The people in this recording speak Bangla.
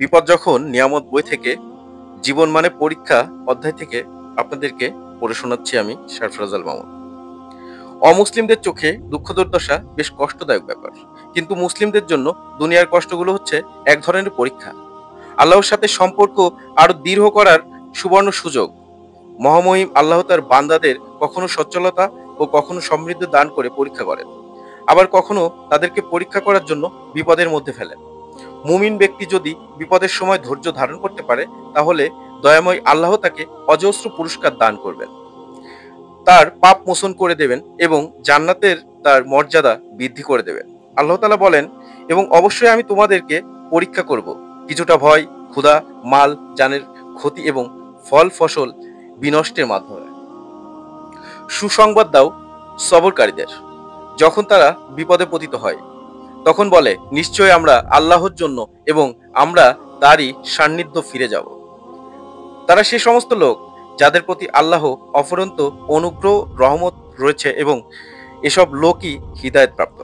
বিপদ যখন নিয়ামত বই থেকে জীবন মানে পরীক্ষা অধ্যায় থেকে আপনাদেরকে পড়ে শোনাচ্ছি আমি সরফরাজ মামুন। অমুসলিমদের চোখে দুঃখ দুর্দশা বেশ কষ্টদায়ক ব্যাপার, কিন্তু মুসলিমদের জন্য দুনিয়ার কষ্টগুলো হচ্ছে এক ধরনের পরীক্ষা, আল্লাহর সাথে সম্পর্ক আরো দৃঢ় করার সুবর্ণ সুযোগ। মহামহিম আল্লাহ তার বান্দাদের কখনো সচ্ছলতা ও কখনো সমৃদ্ধ দান করে পরীক্ষা করেন, আবার কখনো তাদেরকে পরীক্ষা করার জন্য বিপদের মধ্যে ফেলেন। মুমিন ব্যক্তি যদি বিপদের সময় ধৈর্য ধারণ করতে পারে, তাহলে দয়াময় আল্লাহ তাকে অজস্র পুরস্কার দান করবেন, তার পাপ মোচন করে দেবেন এবং জান্নাতের তার মর্যাদা বৃদ্ধি করে দেবেন। আল্লাহ তাআলা বলেন, এবং অবশ্যই আমি তোমাদেরকে পরীক্ষা করব, কিছুটা ভয়, ক্ষুধা, মাল জানের ক্ষতি এবং ফল ফসল বিনষ্টের মাধ্যমে। সুসংবাদ দাও সবরকারীদের, যখন তারা বিপদে পতিত হয় তখন বলে, নিশ্চয় আমরা আল্লাহর জন্য এবং আমরা তারই সান্নিধ্য ফিরে যাব। তারা সে সমস্ত লোক যাদের প্রতি আল্লাহ অফুরন্ত অনুগ্রহ রহমত রয়েছে এবং এসব লোকই হিদায়াত প্রাপ্ত।